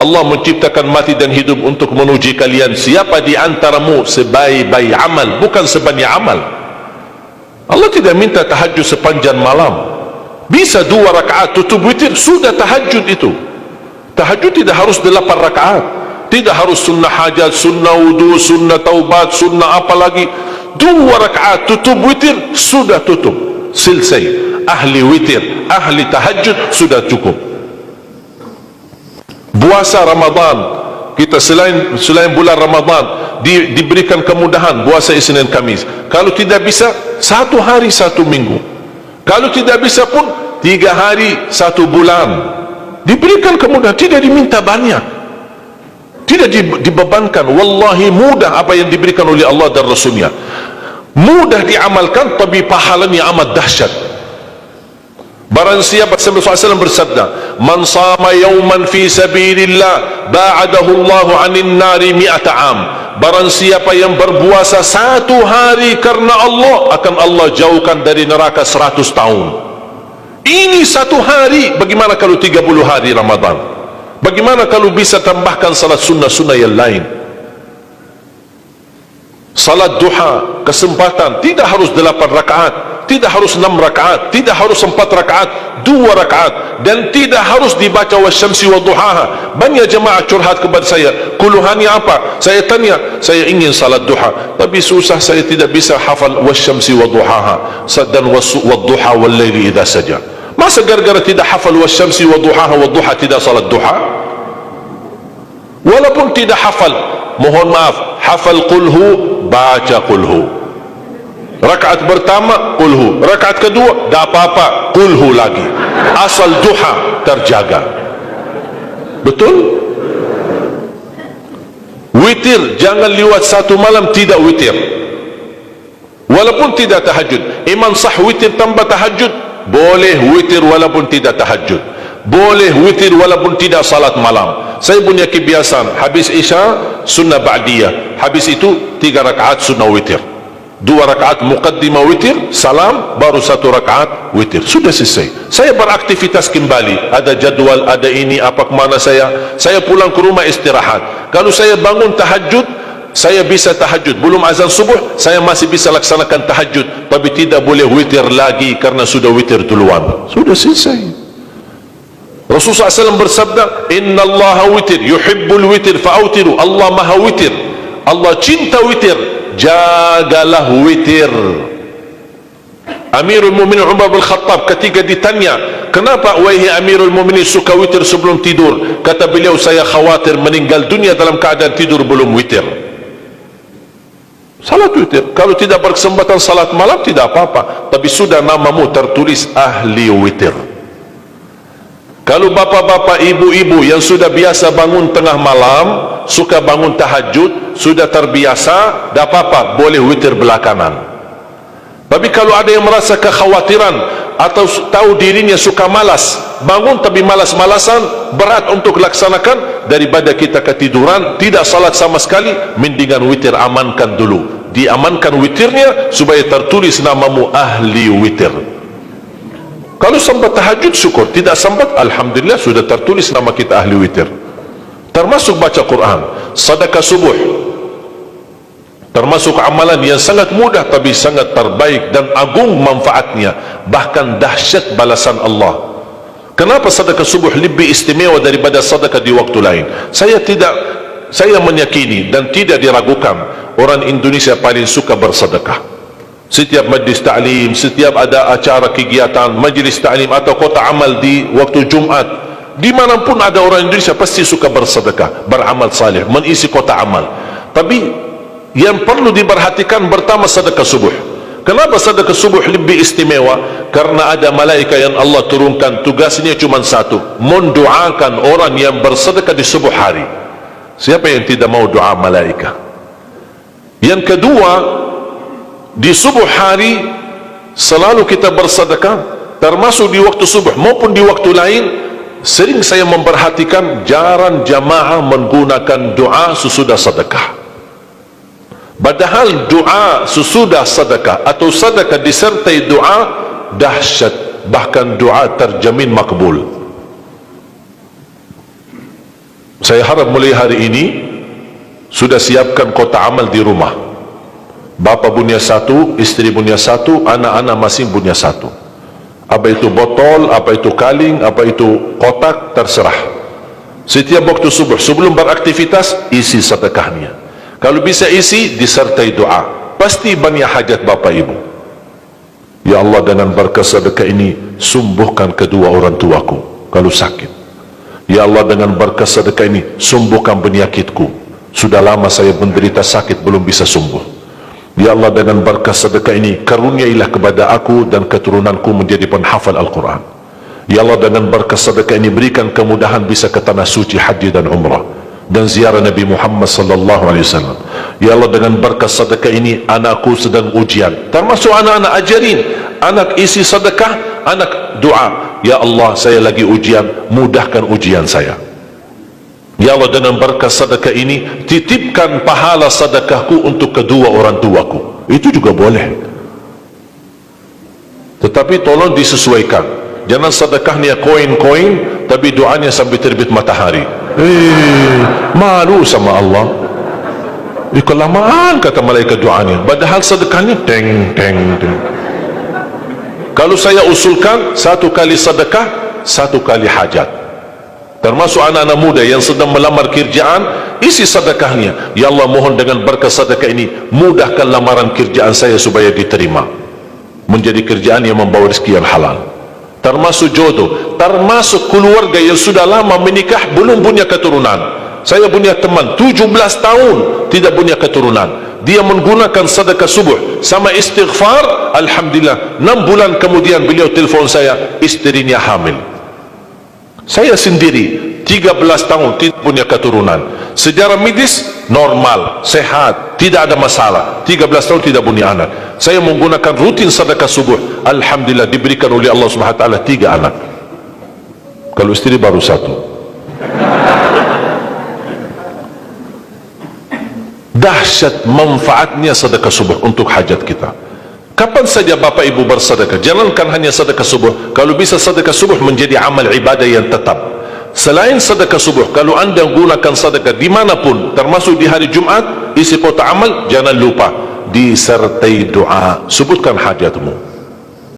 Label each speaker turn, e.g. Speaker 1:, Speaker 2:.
Speaker 1: Allah menciptakan mati dan hidup untuk menuji kalian. Siapa di antaramu sebaik-baik amal, bukan sebanyak amal. Allah tidak minta tahajud sepanjang malam. Bisa 2 rakaat tutup witir, sudah tahajud itu. Tahajud tidak harus 8 rakaat, tidak harus sunnah hajat, sunnah wudu, sunnah taubat, sunnah apa lagi. 2 rakaat tutup witir, sudah tutup, selesai. Ahli witir, ahli tahajud sudah cukup. Puasa Ramadan, kita selain bulan Ramadan diberikan kemudahan puasa Isnin Kamis. Kalau tidak bisa 1 hari 1 minggu, kalau tidak bisa pun 3 hari 1 bulan, diberikan kemudahan. Tidak diminta banyak, tidak dibebankan. Wallahi mudah apa yang diberikan oleh Allah dan Rasulnya, mudah diamalkan, tapi pahalanya amat dahsyat. Barang siapa, Rasulullah SAW bersabda, man sama yawman fi sabilillah ba'adahu Allahu anin nari mi'ata am. Barang siapa yang berpuasa 1 hari karena Allah, akan Allah jauhkan dari neraka 100 tahun. Ini 1 hari. Bagaimana kalau 30 hari Ramadan? Bagaimana kalau bisa tambahkan salat sunnah-sunnah yang lain? Salat duha, kesempatan, tidak harus 8 rakaat, tidak harus 6 rakaat, tidak harus 4 rakaat, 2 rakaat, dan tidak harus dibaca wasyamsi wa duhaha. Banyak jemaah curhat kepada saya, keluhannya apa? Saya tanya, saya ingin salat duha, tapi susah, saya tidak bisa hafal wasyamsi wa duhaha dan wadduha wal laili idza saja. Masa gara-gara tidak hafal wasyamsi wa duhaha wa duha tidak salat duha? Walaupun tidak hafal, mohon maaf, hafal qulhu, baca qulhu. Rakaat pertama qulhu, rakaat kedua tak apa-apa, qulhu lagi, asal duha terjaga. Betul? Witir jangan lewat 1 malam tidak witir, walaupun tidak tahajud. Iman sah witir tambah tahajud, boleh witir walaupun tidak tahajud, boleh witir walaupun tidak salat malam. Saya punya kebiasaan, habis isya sunnah ba'diyah, habis itu 3 rakaat sunnah witir, 2 rakaat muqaddimah witir, salam, baru 1 rakaat witir, sudah selesai. Saya beraktivitas kembali, ada jadwal, ada ini, apa kemana saya pulang ke rumah istirahat. Kalau saya bangun tahajud, saya bisa tahajud, belum azan subuh saya masih bisa laksanakan tahajud, tapi tidak boleh witir lagi karena sudah witir duluan, sudah selesai. Rasulullah SAW bersabda, Inna Allah witir, yuhibbul witir, fa'autiru. Allah maha witir, Allah cinta witir, jagalah witir. Amirul Mu'minin Umar bin Khattab ketika ditanya, kenapa wahai Amirul Mu'minin suka witir sebelum tidur? Kata beliau, saya khawatir meninggal dunia dalam keadaan tidur belum witir. Salat witir, kalau tidak berkesempatan salat malam tidak apa-apa, tapi sudah namamu tertulis ahli witir. Kalau bapak-bapak, ibu-ibu yang sudah biasa bangun tengah malam, suka bangun tahajud, sudah terbiasa, tak apa-apa, boleh witir belakangan. Tapi kalau ada yang merasa kekhawatiran atau tahu dirinya suka malas, bangun tapi malas-malasan, berat untuk laksanakan, daripada kita ketiduran, tidak salat sama sekali, mendingan witir amankan dulu. Diamankan witirnya supaya tertulis namamu ahli witir. Kalau sempat tahajud syukur, tidak sempat alhamdulillah sudah tertulis nama kita ahli witir. Termasuk baca Quran, sedekah subuh, termasuk amalan yang sangat mudah tapi sangat terbaik dan agung manfaatnya, bahkan dahsyat balasan Allah. Kenapa sedekah subuh lebih istimewa daripada sedekah di waktu lain? Saya meyakini dan tidak diragukan, orang Indonesia paling suka bersedekah. Setiap majlis ta'lim, setiap ada acara kegiatan majlis ta'lim atau kota amal di waktu Jumat, dimanapun ada orang Indonesia pasti suka bersedekah, beramal saleh, mengisi kota amal. Tapi yang perlu diperhatikan pertama sedekah subuh. Kenapa sedekah subuh lebih istimewa? Karena ada malaikat yang Allah turunkan, tugasnya cuma satu, mendoakan orang yang bersedekah di subuh hari. Siapa yang tidak mau doa malaikat? Yang kedua, di subuh hari selalu kita bersedekah, termasuk di waktu subuh maupun di waktu lain. Sering saya memperhatikan jarang jamaah menggunakan doa sesudah sedekah, padahal doa sesudah sedekah atau sedekah disertai doa dahsyat, bahkan doa terjamin makbul. Saya harap mulai hari ini sudah siapkan kotak amal di rumah. Bapa punya satu, istri punya satu, anak-anak masing punya satu. Apa itu botol, apa itu kaling, apa itu kotak, terserah. Setiap waktu subuh sebelum beraktivitas, isi sedekahnya. Kalau bisa isi disertai doa, pasti banyak hajat bapa ibu. Ya Allah, dengan berkat sedekah ini sembuhkan kedua orang tuaku kalau sakit. Ya Allah, dengan berkat sedekah ini sembuhkan penyakitku, sudah lama saya menderita sakit belum bisa sembuh. Ya Allah, dengan berkat sedekah ini karuniailah kepada aku dan keturunanku menjadi penghafal Al-Quran. Ya Allah, dengan berkat sedekah ini berikan kemudahan bisa ke tanah suci haji dan umrah dan ziarah Nabi Muhammad sallallahu alaihi wasallam. Ya Allah, dengan berkat sedekah ini anakku sedang ujian, termasuk anak-anak, ajarin anak isi sedekah, anak doa, ya Allah saya lagi ujian, mudahkan ujian saya. Ya Allah, dengan berkat sedekah ini titipkan pahala sedekahku untuk kedua orang tuaku. Itu juga boleh, tetapi tolong disesuaikan. Jangan sedekahnya koin-koin tapi doanya sampai terbit matahari. Malu sama Allah. Kelamaan kata malaikat doanya, padahal sedekahnya teng teng teng. Kalau saya usulkan, satu kali sedekah, satu kali hajat. Termasuk anak-anak muda yang sedang melamar kerjaan, isi sedekahnya. Ya Allah, mohon dengan berkat sedekah ini mudahkan lamaran kerjaan saya supaya diterima, menjadi kerjaan yang membawa rezeki yang halal. Termasuk jodoh, termasuk keluarga yang sudah lama menikah belum punya keturunan. Saya punya teman 17 tahun tidak punya keturunan, dia menggunakan sedekah subuh sama istighfar, alhamdulillah 6 bulan kemudian beliau telefon saya, istrinya hamil. Saya sendiri 13 tahun tidak punya keturunan, secara medis normal, sehat, tidak ada masalah, 13 tahun tidak punya anak. Saya menggunakan rutin sedekah subuh, alhamdulillah diberikan oleh Allah Subhanahu wa taala 3 anak. Kalau istri baru 1. Dahsyat manfaatnya sedekah subuh untuk hajat kita. Kapan saja bapak ibu bersedekah, jangankan hanya sedekah subuh, kalau bisa sedekah subuh menjadi amal ibadah yang tetap. Selain sedekah subuh, kalau anda gunakan sedekah dimanapun, termasuk di hari Jumat, isi kotak amal jangan lupa disertai doa, sebutkan hajatmu.